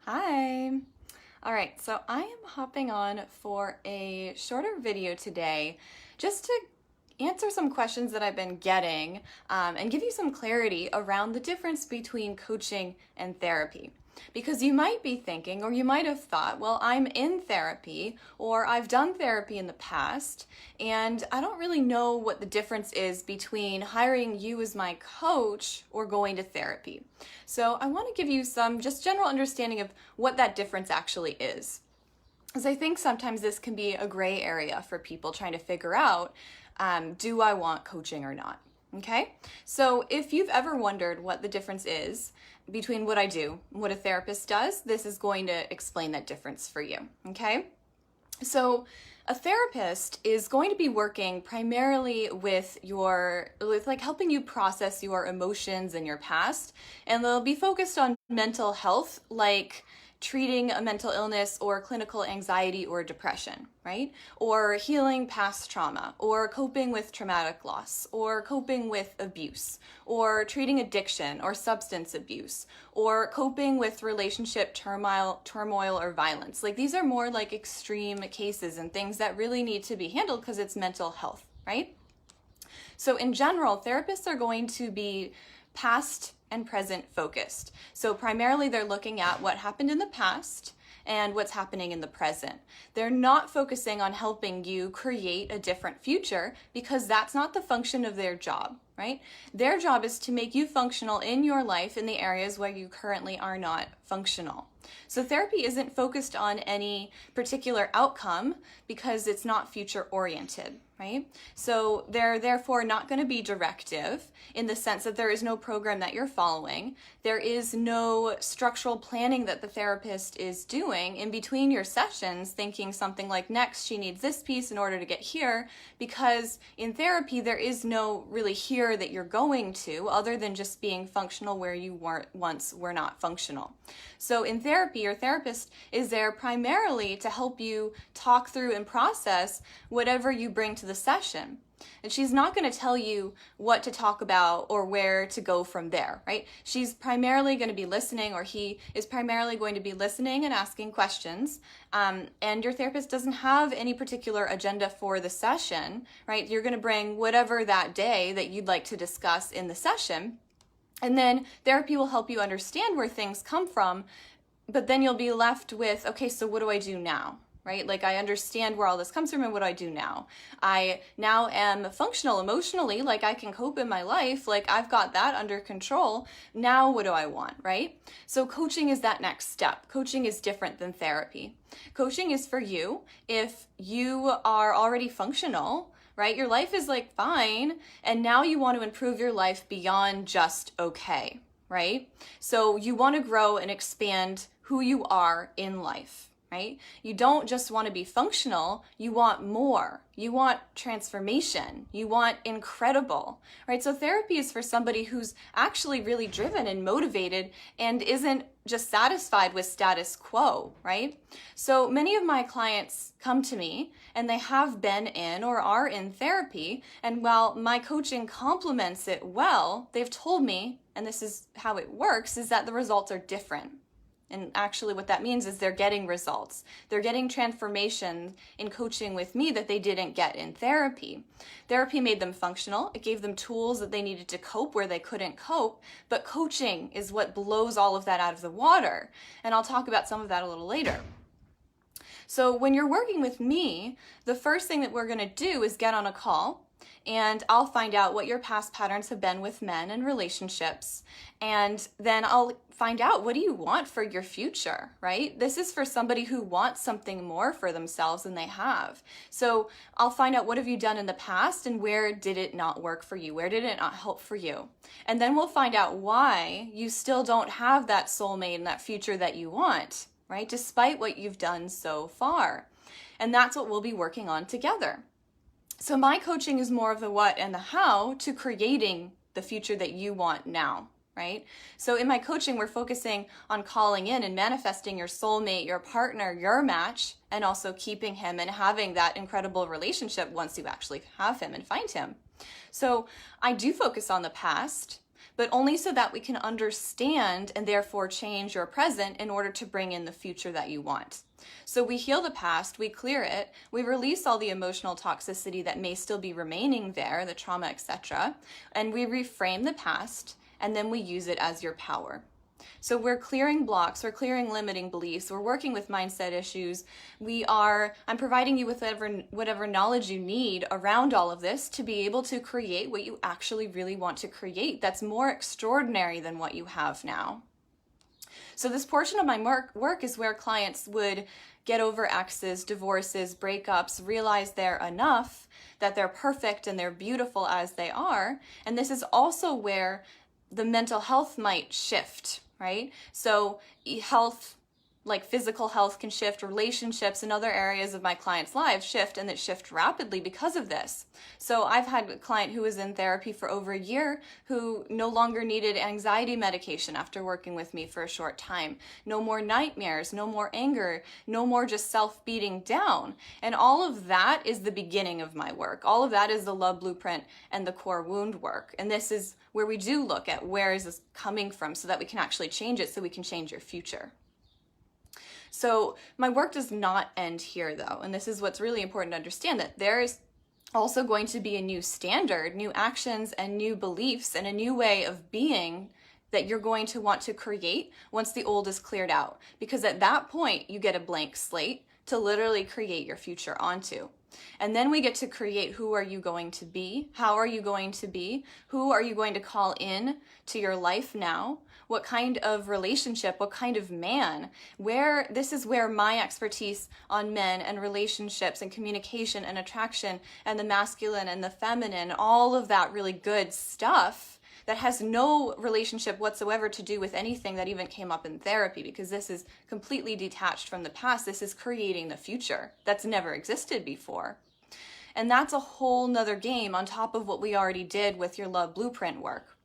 Hi. All right, so I am hopping on for a shorter video today just to answer some questions that I've been getting and give you some clarity around the difference between coaching and therapy. Because you might be thinking, or you might have thought, well, I'm in therapy, or I've done therapy in the past, and I don't really know what the difference is between hiring you as my coach or going to therapy. So I want to give you some just general understanding of what that difference actually is. Because I think sometimes this can be a gray area for people trying to figure out, do I want coaching or not? Okay, so if you've ever wondered what the difference is between what I do and what a therapist does, this is going to explain that difference for you. Okay, so a therapist is going to be working primarily with helping you process your emotions and your past, and they'll be focused on mental health, like treating a mental illness or clinical anxiety or depression, right? Or healing past trauma, or coping with traumatic loss, or coping with abuse, or treating addiction or substance abuse, or coping with relationship turmoil or violence. Like these are more like extreme cases and things that really need to be handled because it's mental health, right? So in general, therapists are going to be past and present focused. So primarily they're looking at what happened in the past and what's happening in the present. They're not focusing on helping you create a different future because that's not the function of their job, right? Their job is to make you functional in your life in the areas where you currently are not functional. So therapy isn't focused on any particular outcome because it's not future oriented, right? So they're therefore not going to be directive in the sense that there is no program that you're following. There is no structural planning that the therapist is doing in between your sessions, thinking something like, next she needs this piece in order to get here, because in therapy there is no really here that you're going to other than just being functional where you once were not functional. So in therapy, your therapist is there primarily to help you talk through and process whatever you bring to the session. And she's not going to tell you what to talk about or where to go from there, right? She's primarily going to be listening, or he is primarily going to be listening and asking questions. And your therapist doesn't have any particular agenda for the session, right? You're going to bring whatever that day that you'd like to discuss in the session. And then therapy will help you understand where things come from, but then you'll be left with, okay, so what do I do now? Right? Like I understand where all this comes from and what do I do now? I now am functional emotionally, like I can cope in my life, like I've got that under control. Now what do I want, right? So coaching is that next step. Coaching is different than therapy. Coaching is for you if you are already functional, right? Your life is like fine, and now you want to improve your life beyond just okay, right? So you want to grow and expand who you are in life. Right? You don't just want to be functional, you want more. You want transformation. You want incredible, right? So therapy is for somebody who's actually really driven and motivated and isn't just satisfied with status quo, right? So many of my clients come to me and they have been in or are in therapy, and while my coaching complements it well, they've told me, and this is how it works, is that the results are different. And actually what that means is they're getting results. They're getting transformation in coaching with me that they didn't get in therapy. Therapy made them functional. It gave them tools that they needed to cope where they couldn't cope. But coaching is what blows all of that out of the water. And I'll talk about some of that a little later. So when you're working with me, the first thing that we're going to do is get on a call. And I'll find out what your past patterns have been with men and relationships. And then I'll find out, what do you want for your future, right? This is for somebody who wants something more for themselves than they have. So I'll find out, what have you done in the past and where did it not work for you? Where did it not help for you? And then we'll find out why you still don't have that soulmate and that future that you want, right? Despite what you've done so far. And that's what we'll be working on together. So my coaching is more of the what and the how to creating the future that you want now, right? So in my coaching, we're focusing on calling in and manifesting your soulmate, your partner, your match, and also keeping him and having that incredible relationship once you actually have him and find him. So I do focus on the past, but only so that we can understand and therefore change your present in order to bring in the future that you want. So we heal the past, we clear it, we release all the emotional toxicity that may still be remaining there, the trauma, etc., and we reframe the past, and then we use it as your power. So we're clearing blocks, we're clearing limiting beliefs, we're working with mindset issues. I'm providing you with whatever knowledge you need around all of this to be able to create what you actually really want to create that's more extraordinary than what you have now. So this portion of my work is where clients would get over exes, divorces, breakups, realize they're enough, that they're perfect and they're beautiful as they are. And this is also where the mental health might shift, right? So health, like physical health, can shift, relationships and other areas of my clients' lives shift, and that shift rapidly because of this. So I've had a client who was in therapy for over a year who no longer needed anxiety medication after working with me for a short time. No more nightmares, no more anger, no more just self-beating down. And all of that is the beginning of my work. All of that is the love blueprint and the core wound work. And this is where we do look at where is this coming from so that we can actually change it, so we can change your future. So my work does not end here though, and this is what's really important to understand, that there is also going to be a new standard, new actions and new beliefs and a new way of being that you're going to want to create once the old is cleared out. Because at that point, you get a blank slate to literally create your future onto. And then we get to create, who are you going to be? How are you going to be? Who are you going to call in to your life now? What kind of relationship, what kind of man? This is where my expertise on men and relationships and communication and attraction and the masculine and the feminine, all of that really good stuff that has no relationship whatsoever to do with anything that even came up in therapy, because this is completely detached from the past. This is creating the future that's never existed before. And that's a whole nother game on top of what we already did with your love blueprint work.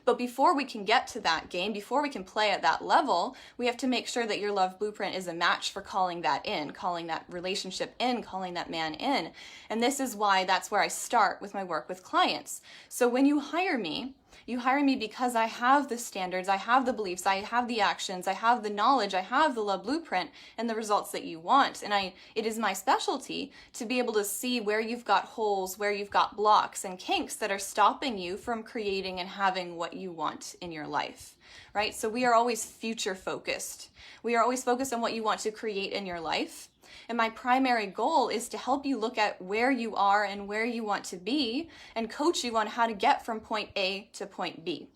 But before we can get to that game, before we can play at that level, we have to make sure that your love blueprint is a match for calling that in, calling that relationship in, calling that man in. And this is why that's where I start with my work with clients. So when you hire me because I have the standards, I have the beliefs, I have the actions, I have the knowledge, I have the love blueprint and the results that you want. And it is my specialty to be able to see where you've got holes, where you've got blocks and kinks that are stopping you from creating and having what you want in your life, right? So we are always future focused. We are always focused on what you want to create in your life. And my primary goal is to help you look at where you are and where you want to be and coach you on how to get from point A to point B,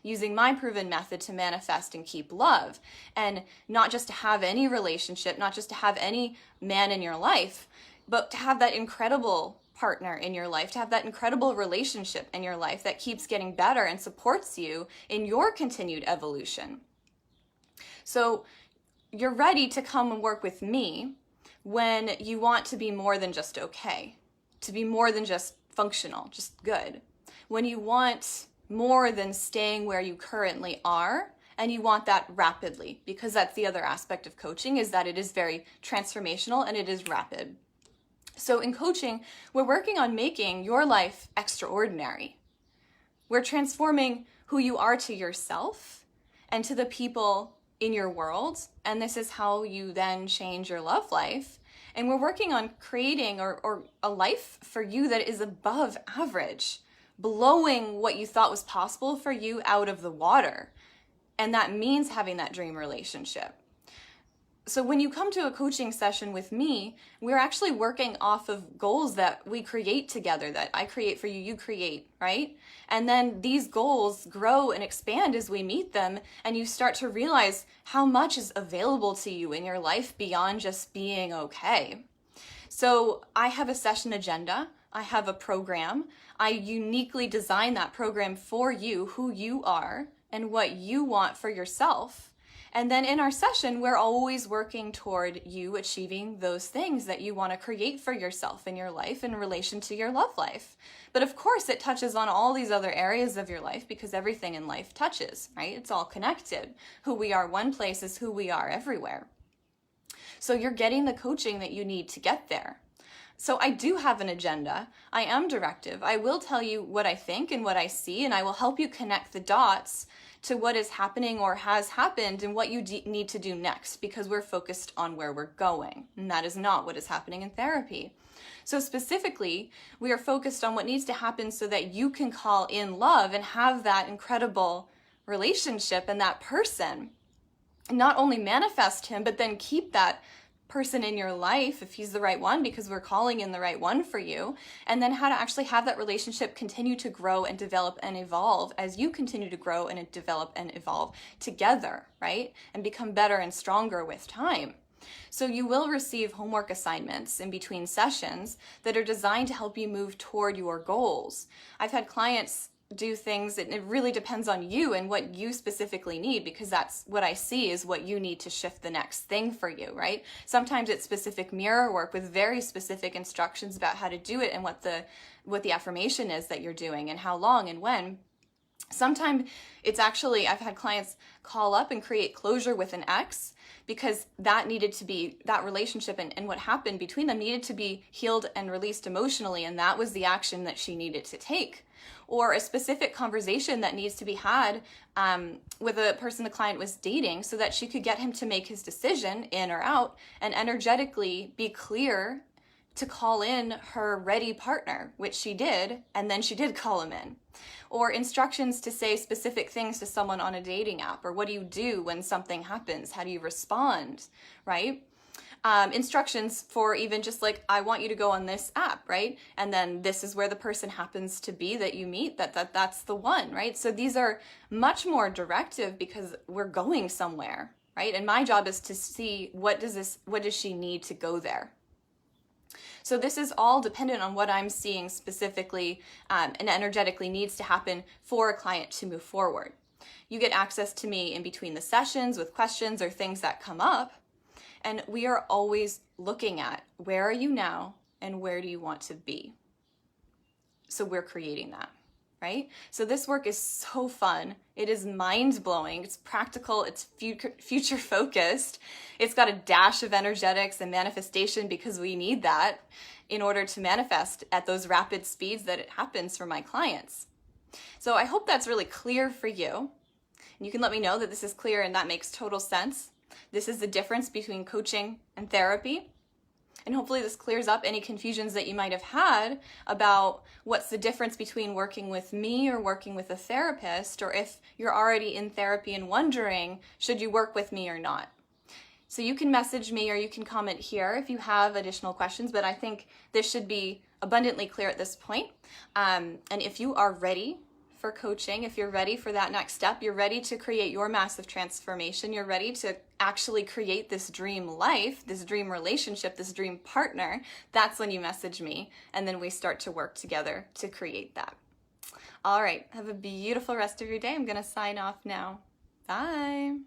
using my proven method to manifest and keep love. And not just to have any relationship, not just to have any man in your life, but to have that incredible partner in your life, to have that incredible relationship in your life that keeps getting better and supports you in your continued evolution. So you're ready to come and work with me when you want to be more than just okay, to be more than just functional, just good. When you want more than staying where you currently are, and you want that rapidly, because that's the other aspect of coaching, is that it is very transformational and it is rapid. So in coaching, we're working on making your life extraordinary. We're transforming who you are to yourself and to the people in your world, and this is how you then change your love life. And we're working on creating or a life for you that is above average, blowing what you thought was possible for you out of the water. And that means having that dream relationship. So when you come to a coaching session with me, we're actually working off of goals that we create together, that I create for you, you create, right? And then these goals grow and expand as we meet them, and you start to realize how much is available to you in your life beyond just being okay. So I have a session agenda, I have a program, I uniquely design that program for you, who you are, and what you want for yourself. And then in our session, we're always working toward you achieving those things that you want to create for yourself in your life in relation to your love life. But of course, it touches on all these other areas of your life because everything in life touches, right? It's all connected. Who we are one place is who we are everywhere. So you're getting the coaching that you need to get there. So I do have an agenda. I am directive. I will tell you what I think and what I see, and I will help you connect the dots to what is happening or has happened and what you need to do next, because we're focused on where we're going. And that is not what is happening in therapy. So specifically, we are focused on what needs to happen so that you can call in love and have that incredible relationship and that person. And not only manifest him, but then keep that person in your life if he's the right one, because we're calling in the right one for you. And then how to actually have that relationship continue to grow and develop and evolve as you continue to grow and develop and evolve together, right? And become better and stronger with time. So you will receive homework assignments in between sessions that are designed to help you move toward your goals. I've had clients do things, and it really depends on you and what you specifically need, because that's what I see is what you need to shift the next thing for you, right? Sometimes it's specific mirror work with very specific instructions about how to do it and what the affirmation is that you're doing and how long and when. Sometimes it's actually, I've had clients call up and create closure with an ex because that needed to be, that relationship and what happened between them needed to be healed and released emotionally, and that was the action that she needed to take. Or a specific conversation that needs to be had with a person the client was dating so that she could get him to make his decision in or out and energetically be clear to call in her ready partner, which she did, and then she did call him in. Or instructions to say specific things to someone on a dating app, or what do you do when something happens? How do you respond, right? Instructions for even just like, I want you to go on this app, right? And then this is where the person happens to be that you meet, that's the one, right? So these are much more directive because we're going somewhere, right? And my job is to see what does she need to go there? So this is all dependent on what I'm seeing specifically and energetically needs to happen for a client to move forward. You get access to me in between the sessions with questions or things that come up. And we are always looking at where are you now and where do you want to be? So we're creating that, right? So this work is so fun. It is mind-blowing. It's practical. It's future focused. It's got a dash of energetics and manifestation because we need that in order to manifest at those rapid speeds that it happens for my clients. So I hope that's really clear for you. And you can let me know that this is clear and that makes total sense. This is the difference between coaching and therapy. And hopefully this clears up any confusions that you might have had about what's the difference between working with me or working with a therapist, or if you're already in therapy and wondering, should you work with me or not? So you can message me or you can comment here if you have additional questions, but I think this should be abundantly clear at this point. And if you are ready for coaching, if you're ready for that next step, you're ready to create your massive transformation, you're ready to actually create this dream life, this dream relationship, this dream partner, that's when you message me, and then we start to work together to create that. All right, have a beautiful rest of your day. I'm going to sign off now. Bye.